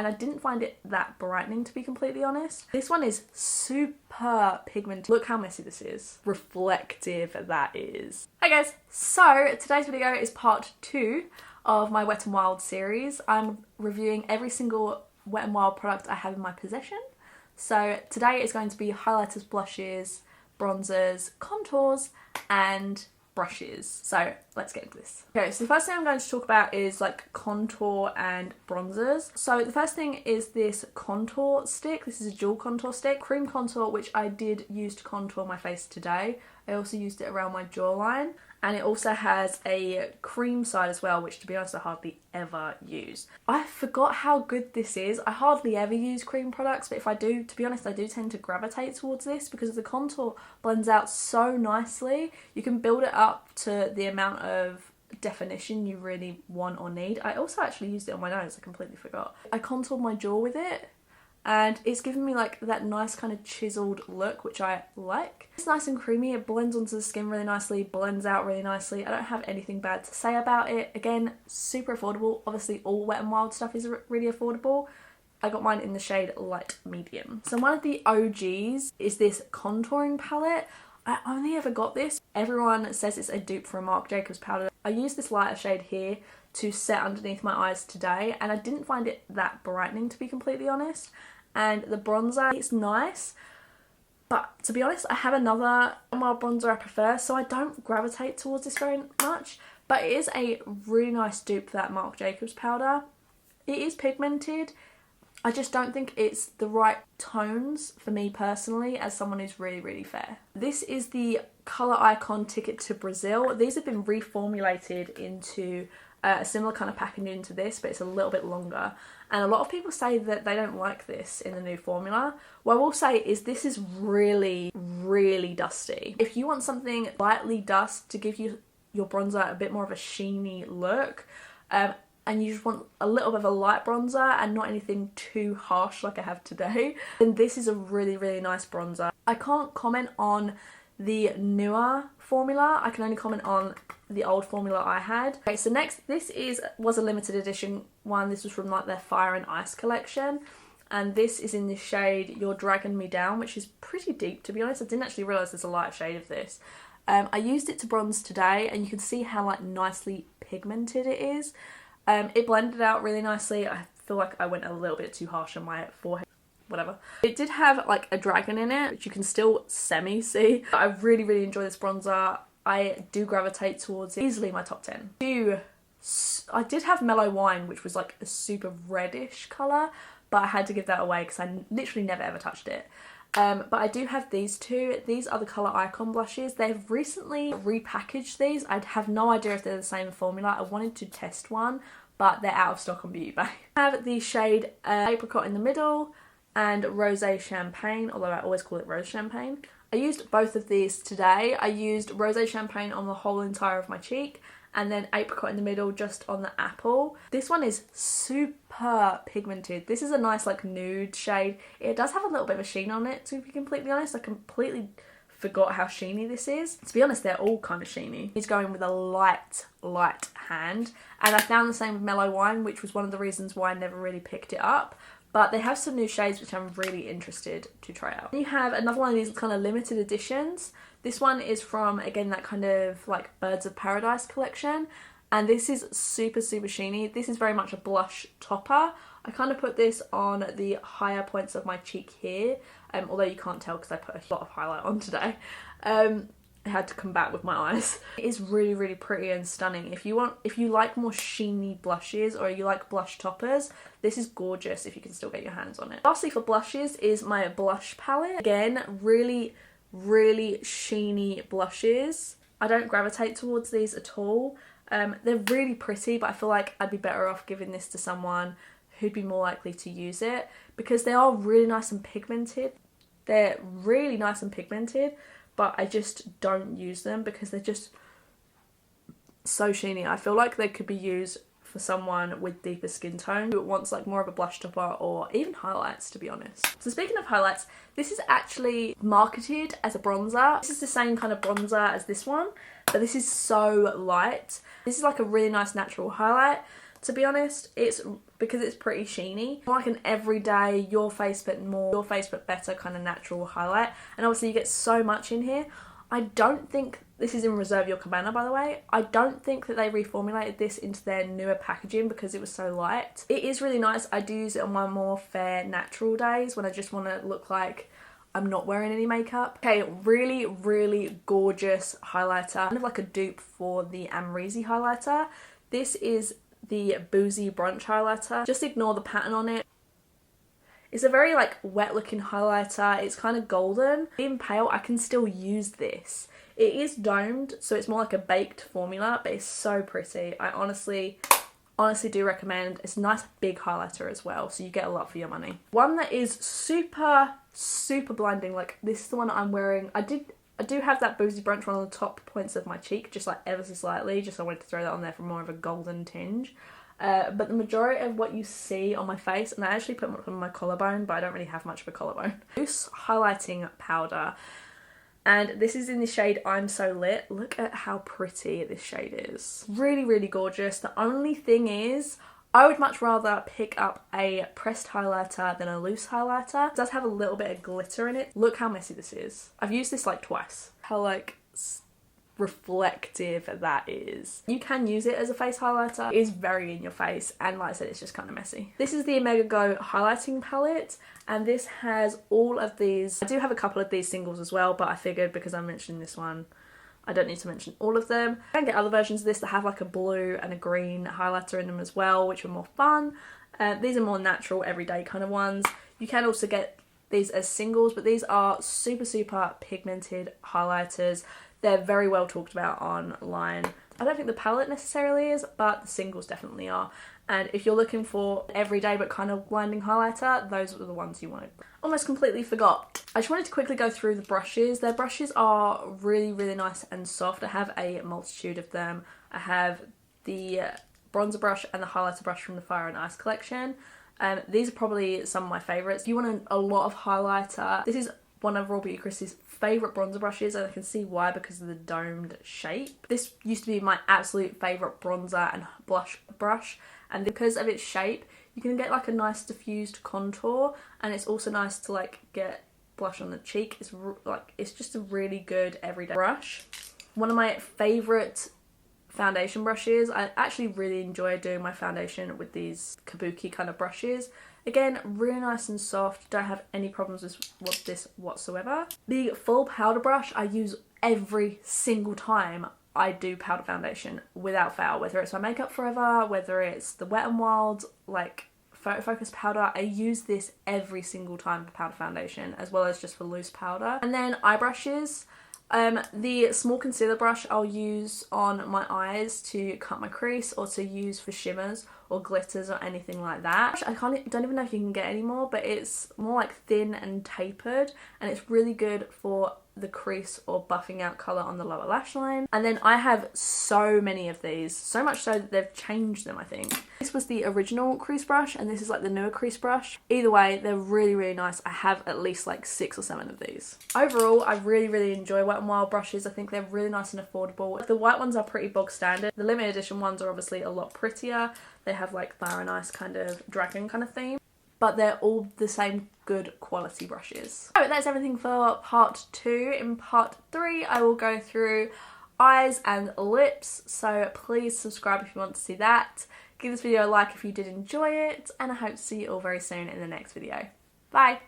and I didn't find it that brightening, to be completely honest. This one is super pigmented. Look how messy this is. Reflective that is. Hi guys, so today's video is part 2 of my Wet n Wild series. I'm reviewing every single Wet n Wild product I have in my possession. So today is going to be highlighters, blushes, bronzers, contours, and brushes. So let's get into this. Okay, so the first thing I'm going to talk about is like contour and bronzers. So the first thing is this contour stick. This is a dual contour stick, cream contour, which I did use to contour my face today. I also used it around my jawline, and it also has a cream side as well, which to be honest I hardly ever use. I forgot how good this is. I hardly ever use cream products, but if I do, to be honest, I do tend to gravitate towards this because the contour blends out so nicely. You can build it up to the amount of definition you really want or need. I also actually used it on my nose, I completely forgot. I contoured my jaw with it, and it's given me like that nice kind of chiseled look, which I like. It's nice and creamy, it blends onto the skin really nicely, blends out really nicely. I don't have anything bad to say about it. Again, super affordable. Obviously all Wet n Wild stuff is really affordable. I got mine in the shade light medium. So one of the OGs is this contouring palette. I only ever got this. Everyone says it's a dupe for a Marc Jacobs powder. I used this lighter shade here to set underneath my eyes today, and I didn't find it that brightening, to be completely honest. And the bronzer, it's nice, but to be honest, I have another mild bronzer I prefer, so I don't gravitate towards this very much. But it is a really nice dupe for that Marc Jacobs powder. It is pigmented. I just don't think it's the right tones for me personally, as someone who's really fair. This is the Colour Icon Ticket to Brazil. These have been reformulated into a similar kind of packaging to this, but it's a little bit longer. And a lot of people say that they don't like this in the new formula. What I will say is this is really dusty. If you want something lightly dust to give you your bronzer a bit more of a sheeny look, and you just want a little bit of a light bronzer and not anything too harsh like I have today, then this is a really nice bronzer. I can't comment on the newer formula, I can only comment on the old formula I had. Okay, so next, this was a limited edition one. This was from like their Fire and Ice collection, and this is in the shade You're Dragging Me Down, which is pretty deep, to be honest. I didn't actually realise there's a lighter shade of this. I used it to bronze today, and you can see how like nicely pigmented it is. It blended out really nicely. I feel like I went a little bit too harsh on my forehead. Whatever. It did have like a dragon in it, which you can still semi-see. I really enjoy this bronzer. I do gravitate towards it. Easily my top 10. I did have Mellow Wine, which was like a super reddish colour, but I had to give that away because I literally never ever touched it. But I do have these two. These are the Colour Icon blushes. They've recently repackaged these. I have no idea if they're the same formula. I wanted to test one, but they're out of stock on Beauty Bay. I have the shade Apricot in the middle and Rosé Champagne, although I always call it Rose Champagne. I used both of these today. I used Rosé Champagne on the whole entire of my cheek, and then Apricot in the middle just on the apple. This one is super pigmented. This is a nice like nude shade. It does have a little bit of a sheen on it, to be completely honest. I completely forgot how sheeny this is. To be honest, they're all kind of sheeny. He's going with a light hand, and I found the same with Mellow Wine, which was one of the reasons why I never really picked it up. But they have some new shades which I'm really interested to try out. You have another one of these kind of limited editions. This one is from, again, that kind of like Birds of Paradise collection. And this is super sheeny. This is very much a blush topper. I kind of put this on the higher points of my cheek here. Although you can't tell because I put a lot of highlight on today. I had to combat with my eyes. It is really pretty and stunning. If you like more sheeny blushes or you like blush toppers, this is gorgeous if you can still get your hands on it. Lastly for blushes is my blush palette. Again, really sheeny blushes. I don't gravitate towards these at all. They're really pretty, but I feel like I'd be better off giving this to someone who'd be more likely to use it because they are really nice and pigmented. They're really nice and pigmented, but I just don't use them because they're just so sheeny. I feel like they could be used for someone with deeper skin tone who wants like more of a blush topper or even highlights, to be honest. So speaking of highlights, this is actually marketed as a bronzer. This is the same kind of bronzer as this one, but this is so light. This is like a really nice natural highlight. to be honest. It's because it's pretty sheeny. More like an everyday, your face but better kind of natural highlight. And obviously you get so much in here. I don't think, this is in Reserve Your Cabana by the way, I don't think that they reformulated this into their newer packaging because it was so light. It is really nice. I do use it on my more fair natural days when I just want to look like I'm not wearing any makeup. Okay, really, really gorgeous highlighter. Kind of like a dupe for the Amrezy highlighter. This is the Boozy Brunch highlighter. Just ignore the pattern on it. It's a very like wet looking highlighter. It's kind of golden. Being pale, I can still use this. It is domed, so it's more like a baked formula, but it's so pretty. I honestly do recommend. It's a nice big highlighter as well, so you get a lot for your money. One that is super blinding, like this is the one that I'm wearing. I do have that Boozy Brunch one on the top points of my cheek, just like ever so slightly, just I wanted to throw that on there for more of a golden tinge. But the majority of what you see on my face, and I actually put it on my collarbone, but I don't really have much of a collarbone. Loose highlighting powder. And this is in the shade I'm So Lit. Look at how pretty this shade is. Really, really gorgeous. The only thing is, I would much rather pick up a pressed highlighter than a loose highlighter. It does have a little bit of glitter in it. Look how messy this is. I've used this like twice. How like reflective that is. You can use it as a face highlighter. It is very in your face, and like I said, it's just kind of messy. This is the MegaGlo highlighting palette, and this has all of these. I do have a couple of these singles as well, but I figured because I'm mentioning this one, I don't need to mention all of them. You can get other versions of this that have like a blue and a green highlighter in them as well, which are more fun. These are more natural, everyday kind of ones. You can also get these as singles, but these are super pigmented highlighters. They're very well talked about online. I don't think the palette necessarily is, but the singles definitely are. And if you're looking for everyday but kind of blinding highlighter, those are the ones you want. Almost completely forgot. I just wanted to quickly go through the brushes. Their brushes are really nice and soft. I have a multitude of them. I have the bronzer brush and the highlighter brush from the Fire and Ice collection. These are probably some of my favourites. If you want a lot of highlighter, this is one of Raw Beauty Kristy's favourite bronzer brushes, and I can see why because of the domed shape. This used to be my absolute favourite bronzer and blush brush, and because of its shape you can get like a nice diffused contour, and it's also nice to like get blush on the cheek. It's just a really good everyday brush. One of my favourite foundation brushes. I actually really enjoy doing my foundation with these kabuki kind of brushes. Again, really nice and soft. Don't have any problems with this whatsoever. The full powder brush I use every single time I do powder foundation without fail. Whether it's my Makeup Forever, whether it's the Wet n Wild like Photo Focus powder, I use this every single time for powder foundation, as well as just for loose powder. And then eye brushes. The small concealer brush I'll use on my eyes to cut my crease, or to use for shimmers or glitters or anything like that. I don't even know if you can get any more, but it's more like thin and tapered, and it's really good for the crease or buffing out colour on the lower lash line. And then I have so many of these, so much so that they've changed them, I think. This was the original crease brush, and this is like the newer crease brush. Either way, they're really nice. I have at least like 6 or 7 of these. Overall, I really enjoy Wet n Wild brushes. I think they're really nice and affordable. The white ones are pretty bog standard. The limited edition ones are obviously a lot prettier. They have like Fire and Ice kind of dragon kind of theme, but they're all the same good quality brushes. So that's everything for part 2. In part 3, I will go through eyes and lips, so please subscribe if you want to see that. Give this video a like if you did enjoy it, and I hope to see you all very soon in the next video. Bye!